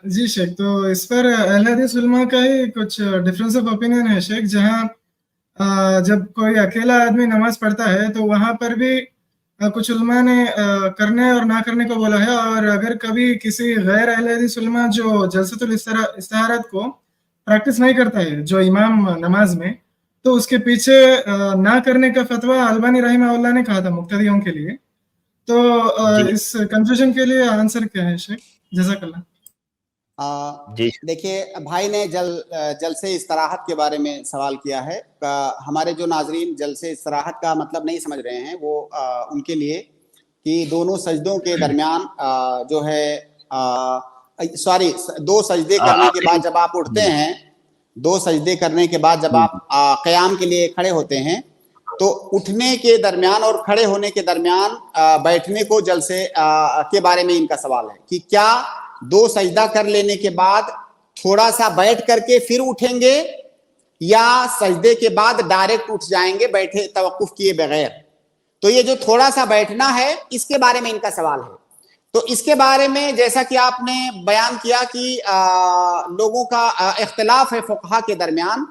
जी शेख, तो इस पर अहले हदीस उलमा का ही कुछ डिफरेंस ऑफ ओपिनियन है शेख। जहाँ जब कोई अकेला आदमी नमाज पढ़ता है तो वहाँ पर भी कुछ उलमा ने करने और ना करने को बोला है। और अगर कभी किसी गैर अहले हदीस उलमा जो जलसतुल इस्तिहारत को प्रैक्टिस नहीं करता है, जो इमाम नमाज में, तो उसके पीछे ना करने का फतवा अलबानी रहिमहुल्लाह ने कहा था मुक्तदियों के लिए। तो जी इस कंफ्यूजन के लिए आंसर क्या है शेख? जज़ाकल्लाह। जी देखिए, भाई ने जलसे इस्तराहत के बारे में सवाल किया है। हमारे जो नाजरीन जलसे इस्तराहत का मतलब नहीं समझ रहे हैं, वो उनके लिए कि दोनों सजदों के दरमियान जो है सॉरी, दो सजदे करने के बाद जब आप उठते हैं, दो सजदे करने के बाद जब आप क़याम के लिए खड़े होते हैं, तो उठने के दरमियान और खड़े होने के दरमियान बैठने को जलसे के बारे में इनका सवाल है कि क्या दो सजदा कर लेने के बाद थोड़ा सा बैठ करके फिर उठेंगे, या सजदे के बाद डायरेक्ट उठ जाएंगे बैठे तवक्कुफ किए बगैर। तो ये जो थोड़ा सा बैठना है, इसके बारे में इनका सवाल है। तो इसके बारे में जैसा कि आपने बयान किया कि लोगों का इख्तिलाफ है फुक़हा के दरमियान।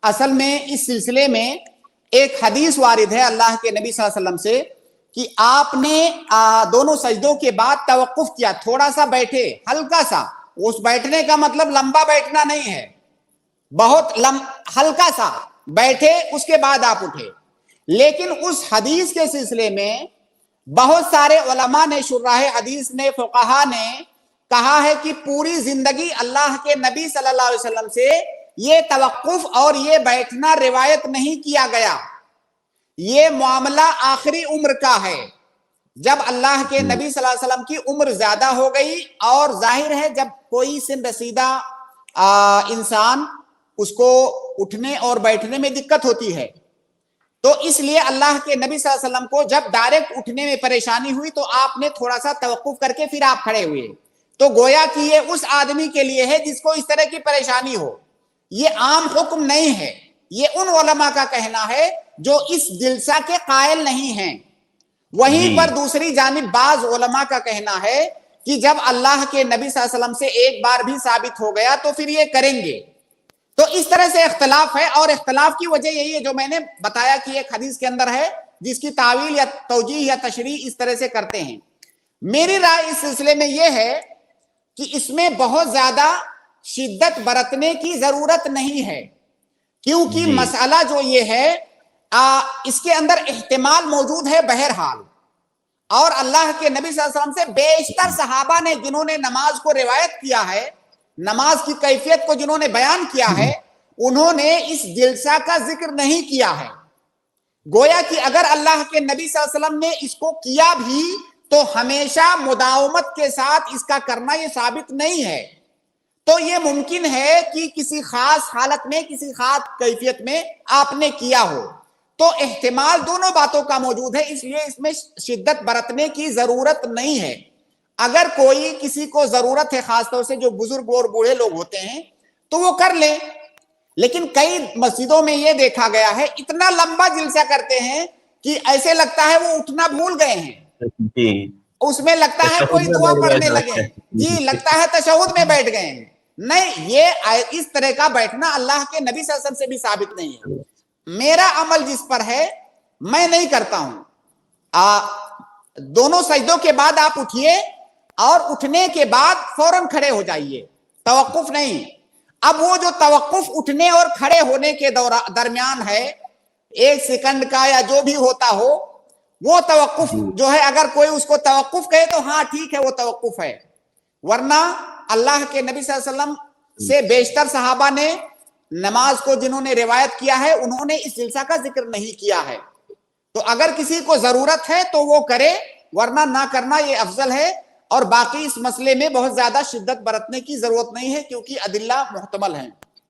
असल में इस सिलसिले में एक हदीस वारिद है अल्लाह के नबी सल्लल्लाहु अलैहि वसल्लम से कि आपने दोनों सजदों के बाद तवक्कुफ किया, थोड़ा सा बैठे, हल्का सा। उस बैठने का मतलब लंबा बैठना नहीं है, बहुत हल्का सा बैठे, उसके बाद आप उठे। लेकिन उस हदीस के सिलसिले में बहुत सारे उलमा ने, शुर्राह हदीस ने, फुक़हा ने कहा है कि पूरी जिंदगी अल्लाह के नबी सल्लल्लाहु अलैहि वसल्लम से ये तवक्कुफ और ये बैठना रिवायत नहीं किया गया। ये मामला आखिरी उम्र का है, जब अल्लाह के नबी सल्लल्लाहु अलैहि वसल्लम की उम्र ज्यादा हो गई। और जाहिर है जब कोई सिन रसीदा इंसान, उसको उठने और बैठने में दिक्कत होती है, तो इसलिए अल्लाह के नबी सल्लल्लाहु अलैहि वसल्लम को जब डायरेक्ट उठने में परेशानी हुई तो आपने थोड़ा सा तवक्कुफ करके फिर आप खड़े हुए। तो गोया कि ये उस आदमी के लिए है जिसको इस तरह की परेशानी हो, ये आम हुक्म नहीं है। ये उन उलमा का कहना है जो इस जिल्सा के कायल नहीं हैं। वहीं पर दूसरी जानिब बाज उलमा का कहना है कि जब अल्लाह के नबी सल्लल्लाहु अलैहि वसल्लम से एक बार भी साबित हो गया तो फिर ये करेंगे। तो इस तरह से इख्तिलाफ है, और इख्तिलाफ की वजह यही है जो मैंने बताया कि एक हदीस के अंदर है जिसकी तावील या तौजीह या तशरीह इस तरह से करते हैं। मेरी राय इस सिलसिले में यह है कि इसमें बहुत ज्यादा शिद्दत बरतने की जरूरत नहीं है, क्योंकि मसला जो ये है इसके अंदर इह्तिमाल मौजूद है बहरहाल। और अल्लाह के नबी सल्लल्लाहु अलैहि वसल्लम से बेशतर सहाबा ने, जिन्होंने नमाज को रिवायत किया है, नमाज की कैफियत को जिन्होंने बयान किया है, उन्होंने इस जिल्सा का जिक्र नहीं किया है। गोया कि अगर अल्लाह के नबी सल्लल्लाहु अलैहि वसल्लम ने इसको किया भी तो हमेशा मुदावमत के साथ इसका करना ये साबित नहीं है। तो ये मुमकिन है कि किसी खास हालत में, किसी खास कैफियत में आपने किया हो। तो एहतिमाल दोनों बातों का मौजूद है, इसलिए इसमें शिद्दत बरतने की जरूरत नहीं है। अगर कोई किसी को जरूरत है, खासतौर से जो बुजुर्ग और बूढ़े लोग होते हैं, तो वो कर ले। लेकिन कई मस्जिदों में ये देखा गया है, इतना लंबा जिल्सा करते हैं कि ऐसे लगता है वो उठना भूल गए हैं। उसमें लगता है कोई दुआ पढ़ने लगे जी, लगता है तशहुद में बैठ गए हैं। नहीं, ये इस तरह का बैठना अल्लाह के नबी सल्लल्लाहु अलैहि वसल्लम से भी साबित नहीं है। मेरा अमल जिस पर है मैं नहीं करता हूं। दोनों सजदों के बाद आप उठिए और उठने के बाद फौरन खड़े हो जाइए, तवक्कुफ नहीं। अब वो जो तवक्कुफ उठने और खड़े होने के दरमियान है, 1 सेकंड का या जो भी होता हो, वो तवक्कुफ जो है, अगर कोई उसको तवक्कुफ कहे तो हाँ ठीक है, वो तवक्कुफ है। वरना अल्लाह के नबी सल्लल्लाहु अलैहि वसल्लम से बेशतर सहाबा ने नमाज को जिन्होंने रिवायत किया है, उन्होंने इस सिलसिला का जिक्र नहीं किया है। तो अगर किसी को जरूरत है तो वो करे, वरना ना करना ये अफजल है। और बाकी इस मसले में बहुत ज्यादा शिद्दत बरतने की जरूरत नहीं है, क्योंकि अदिल्ला मुहतमल हैं।